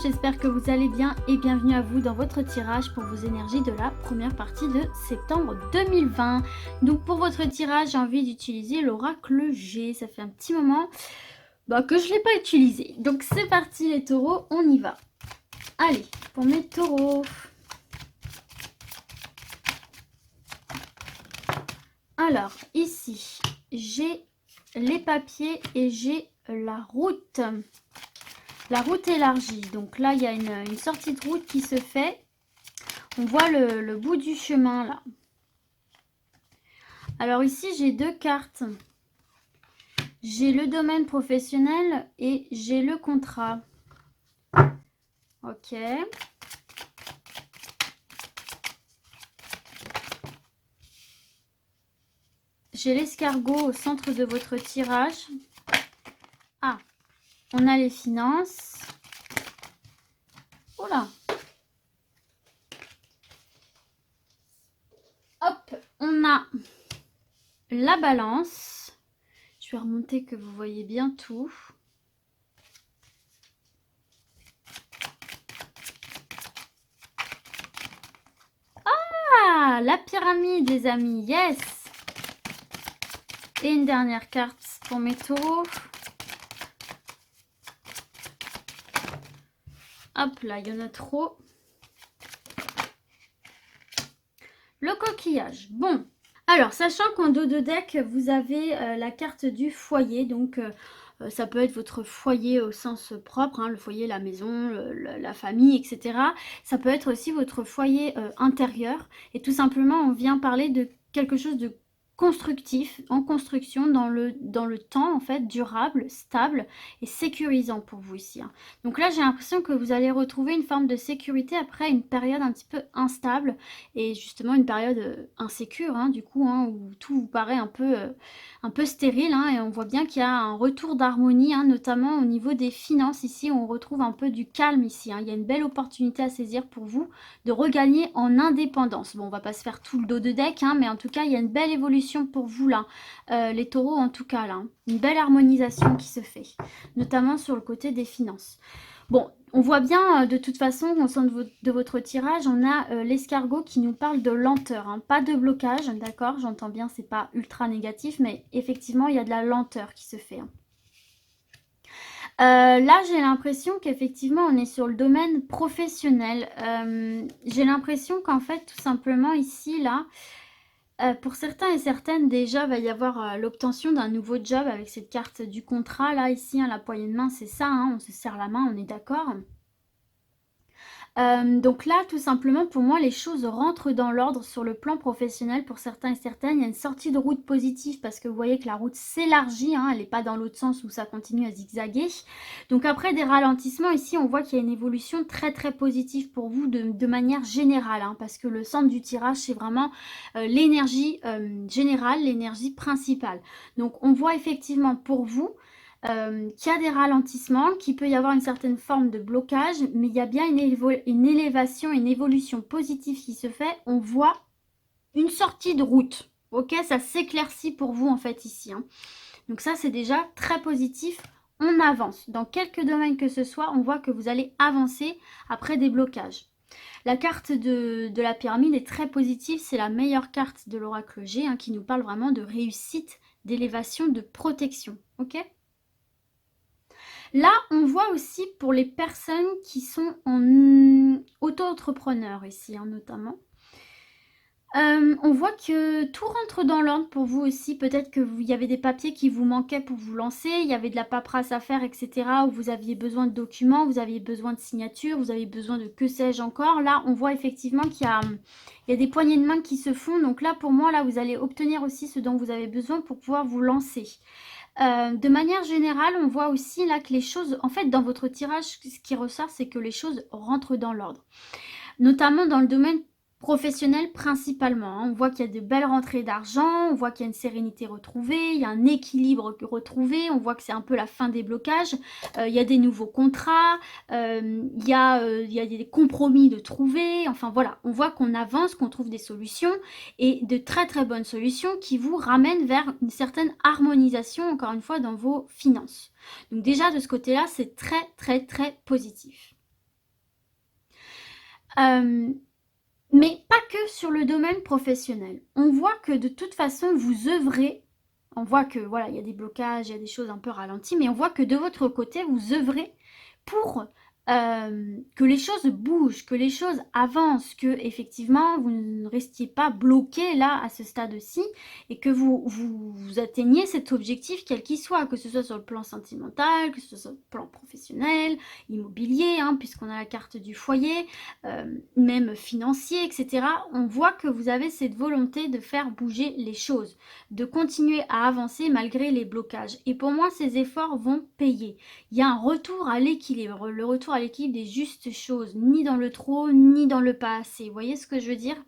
j'espère que vous allez bien et bienvenue à vous dans votre tirage pour vos énergies de la première partie de septembre 2020. Donc pour votre tirage, j'ai envie d'utiliser l'oracle G. Ça fait un petit moment que je ne l'ai pas utilisé. Donc c'est parti les taureaux, on y va. Allez, pour mes taureaux. Alors, ici, j'ai les papiers et j'ai la route. La route élargie. Donc là, il y a une sortie de route qui se fait. On voit le bout du chemin là. Alors ici, j'ai deux cartes. J'ai le domaine professionnel et j'ai le contrat. Ok. J'ai l'escargot au centre de votre tirage. Ah, on a les finances. Oh là. Hop, on a la balance. Je vais remonter que vous voyez bien tout. Ah, la pyramide, les amis, yes. Et une dernière carte pour mes taureaux. Hop là, il y en a trop. Le coquillage. Bon. Alors, sachant qu'en dos de deck, vous avez la carte du foyer. Donc, ça peut être votre foyer au sens propre, hein, le foyer, la maison, la famille, etc. Ça peut être aussi votre foyer intérieur. Et tout simplement, on vient parler de quelque chose de constructif, en construction, dans le temps, en fait, durable, stable et sécurisant pour vous ici. Hein. Donc là, j'ai l'impression que vous allez retrouver une forme de sécurité après une période un petit peu instable et justement une période insécure, hein, du coup, hein, où tout vous paraît un peu stérile, hein, et on voit bien qu'il y a un retour d'harmonie, hein, notamment au niveau des finances. Ici, on retrouve un peu du calme ici. Hein. Il y a une belle opportunité à saisir pour vous de regagner en indépendance. Bon, on va pas se faire tout le dos de deck, hein, mais en tout cas, il y a une belle évolution pour vous là, les taureaux en tout cas là. Hein. Une belle harmonisation qui se fait, notamment sur le côté des finances. Bon, on voit bien de toute façon au sein de votre tirage, on a l'escargot qui nous parle de lenteur, hein, pas de blocage, d'accord, j'entends bien, c'est pas ultra négatif, mais effectivement, il y a de la lenteur qui se fait. Hein. Là, j'ai l'impression qu'effectivement, on est sur le domaine professionnel. J'ai l'impression qu'en fait, tout simplement, ici, là, pour certains et certaines, déjà, va y avoir l'obtention d'un nouveau job avec cette carte du contrat. Là, ici, hein, la poignée de main, c'est ça, hein, on se serre la main, on est d'accord. Donc là, tout simplement, pour moi, les choses rentrent dans l'ordre sur le plan professionnel pour certains et certaines. Il y a une sortie de route positive parce que vous voyez que la route s'élargit, hein, elle n'est pas dans l'autre sens où ça continue à zigzaguer. Donc après des ralentissements, ici, on voit qu'il y a une évolution très très positive pour vous de manière générale, hein, parce que le centre du tirage, c'est vraiment l'énergie générale, l'énergie principale. Donc on voit effectivement pour vous qu'il y a des ralentissements, qu'il peut y avoir une certaine forme de blocage, mais il y a bien une élévation, une évolution positive qui se fait. On voit une sortie de route. Ok, ça s'éclaircit pour vous en fait ici. Hein. Donc ça, c'est déjà très positif. On avance. Dans quelques domaines que ce soit, on voit que vous allez avancer après des blocages. La carte de la pyramide est très positive. C'est la meilleure carte de l'oracle G, hein, qui nous parle vraiment de réussite, d'élévation, de protection. Ok ? Là, on voit aussi pour les personnes qui sont en auto-entrepreneurs ici, hein, notamment. On voit que tout rentre dans l'ordre pour vous aussi. Peut-être qu'il y avait des papiers qui vous manquaient pour vous lancer. Il y avait de la paperasse à faire, etc. Où vous aviez besoin de documents, vous aviez besoin de signatures, vous avez besoin de que sais-je encore. Là, on voit effectivement qu'il y a des poignées de main qui se font. Donc là, pour moi, là, vous allez obtenir aussi ce dont vous avez besoin pour pouvoir vous lancer. De manière générale, on voit aussi là que les choses, en fait, dans votre tirage, ce qui ressort, c'est que les choses rentrent dans l'ordre. Notamment dans le domaine professionnel principalement. Hein. On voit qu'il y a de belles rentrées d'argent, on voit qu'il y a une sérénité retrouvée, il y a un équilibre retrouvé, on voit que c'est un peu la fin des blocages, il y a des nouveaux contrats, il y a des compromis de trouver, enfin voilà, on voit qu'on avance, qu'on trouve des solutions et de très très bonnes solutions qui vous ramènent vers une certaine harmonisation, encore une fois, dans vos finances. Donc déjà de ce côté-là, c'est très très très positif. Mais pas que sur le domaine professionnel. On voit que de toute façon, vous œuvrez. On voit que voilà, il y a des blocages, il y a des choses un peu ralenties, mais on voit que de votre côté, vous œuvrez pour que les choses bougent, que les choses avancent, que effectivement vous ne restiez pas bloqué là à ce stade-ci et que vous atteigniez cet objectif quel qu'il soit, que ce soit sur le plan sentimental, que ce soit sur le plan professionnel, immobilier, hein, puisqu'on a la carte du foyer, même financier, etc. On voit que vous avez cette volonté de faire bouger les choses, de continuer à avancer malgré les blocages. Et pour moi, ces efforts vont payer. Il y a un retour à l'équilibre, le retour à l'équilibre des justes choses, ni dans le trop, ni dans le pas assez. Vous voyez ce que je veux dire?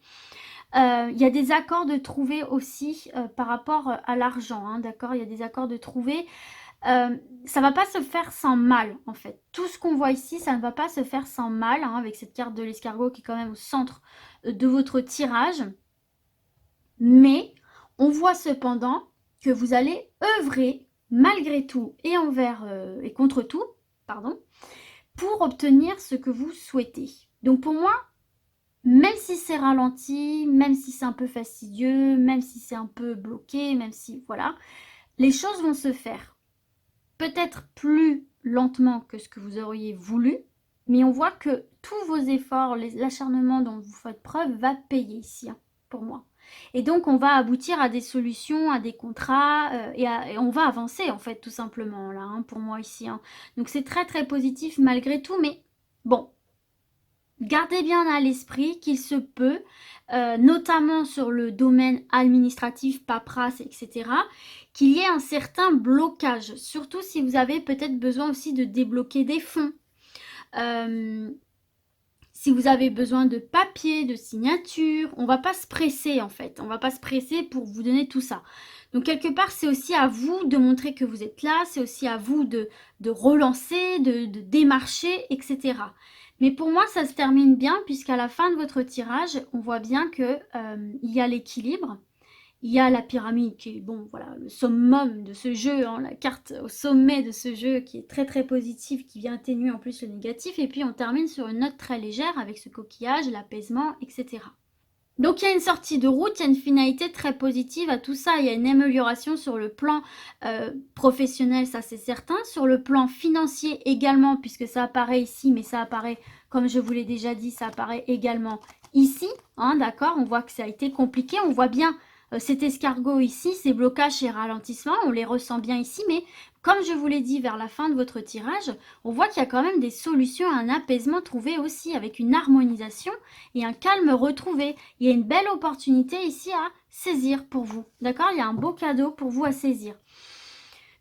Il y a des accords de trouver aussi par rapport à l'argent, hein, d'accord? Il y a des accords de trouver. Ça va pas se faire sans mal, en fait. Tout ce qu'on voit ici, ça ne va pas se faire sans mal, hein, avec cette carte de l'escargot qui est quand même au centre de votre tirage. Mais on voit cependant que vous allez œuvrer malgré tout et envers et contre tout, pardon, pour obtenir ce que vous souhaitez. Donc pour moi, même si c'est ralenti, même si c'est un peu fastidieux, même si c'est un peu bloqué, même si voilà, les choses vont se faire. Peut-être plus lentement que ce que vous auriez voulu, mais on voit que tous vos efforts, l'acharnement dont vous faites preuve va payer ici, hein, pour moi. Et donc, on va aboutir à des solutions, à des contrats, et on va avancer, en fait, tout simplement, là, hein, pour moi, ici. Hein. Donc, c'est très, très positif malgré tout, mais bon, gardez bien à l'esprit qu'il se peut, notamment sur le domaine administratif, paperasse, etc., qu'il y ait un certain blocage, surtout si vous avez peut-être besoin aussi de débloquer des fonds. Si vous avez besoin de papier, de signature, on va pas se presser en fait. On va pas se presser pour vous donner tout ça. Donc quelque part, c'est aussi à vous de montrer que vous êtes là, c'est aussi à vous de relancer, de démarcher, etc. Mais pour moi, ça se termine bien puisqu'à la fin de votre tirage, on voit bien que il y a l'équilibre. Il y a la pyramide qui est, bon, voilà, le summum de ce jeu, hein, la carte au sommet de ce jeu qui est très très positive, qui vient atténuer en plus le négatif. Et puis on termine sur une note très légère avec ce coquillage, l'apaisement, etc. Donc il y a une sortie de route, il y a une finalité très positive à tout ça, il y a une amélioration sur le plan professionnel, ça c'est certain, sur le plan financier également, puisque ça apparaît ici, mais ça apparaît, comme je vous l'ai déjà dit, ça apparaît également ici, hein, d'accord, on voit que ça a été compliqué, on voit bien cet escargot ici, ces blocages et ralentissements, on les ressent bien ici, mais comme je vous l'ai dit vers la fin de votre tirage, on voit qu'il y a quand même des solutions, un apaisement trouvé aussi avec une harmonisation et un calme retrouvé. Il y a une belle opportunité ici à saisir pour vous, d'accord? Il y a un beau cadeau pour vous à saisir.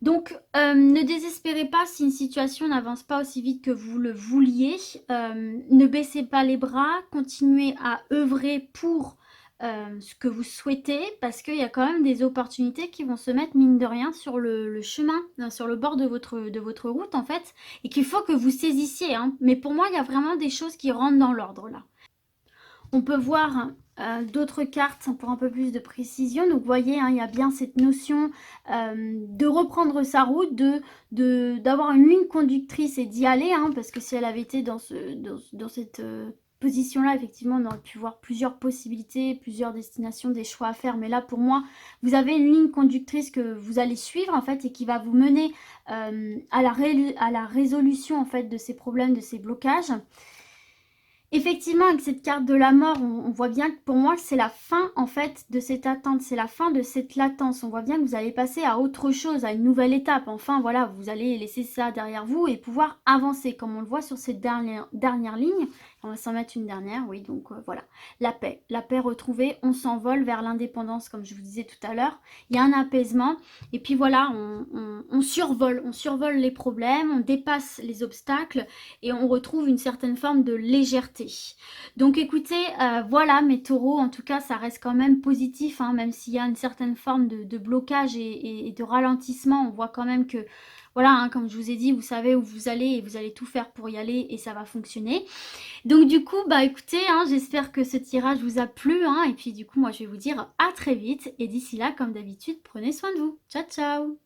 Donc, ne désespérez pas si une situation n'avance pas aussi vite que vous le vouliez. Ne baissez pas les bras, continuez à œuvrer pour ce que vous souhaitez parce qu'il y a quand même des opportunités qui vont se mettre mine de rien sur le chemin, sur le bord de votre route en fait, et qu'il faut que vous saisissiez. Hein. Mais pour moi, il y a vraiment des choses qui rentrent dans l'ordre là. On peut voir d'autres cartes pour un peu plus de précision. Donc vous voyez, hein, il y a bien cette notion de reprendre sa route, d'avoir une ligne conductrice et d'y aller, hein, parce que si elle avait été dans cette position-là, effectivement, on aurait pu voir plusieurs possibilités, plusieurs destinations, des choix à faire. Mais là, pour moi, vous avez une ligne conductrice que vous allez suivre, en fait, et qui va vous mener à la résolution, en fait, de ces problèmes, de ces blocages. Effectivement, avec cette carte de la mort, on voit bien que pour moi, c'est la fin en fait de cette attente, c'est la fin de cette latence. On voit bien que vous allez passer à autre chose, à une nouvelle étape. Enfin, voilà, vous allez laisser ça derrière vous et pouvoir avancer, comme on le voit sur cette dernière ligne. On va s'en mettre une dernière, oui, donc voilà. La paix retrouvée, on s'envole vers l'indépendance, comme je vous disais tout à l'heure. Il y a un apaisement, et puis voilà, on survole les problèmes, on dépasse les obstacles, et on retrouve une certaine forme de légèreté. Donc écoutez, voilà mes taureaux, en tout cas ça reste quand même positif, hein, même s'il y a une certaine forme de blocage et de ralentissement, on voit quand même que, voilà, hein, comme je vous ai dit, vous savez où vous allez et vous allez tout faire pour y aller et ça va fonctionner. Donc du coup, bah écoutez, hein, j'espère que ce tirage vous a plu, hein, et puis du coup moi je vais vous dire à très vite, et d'ici là, comme d'habitude, prenez soin de vous. Ciao ciao.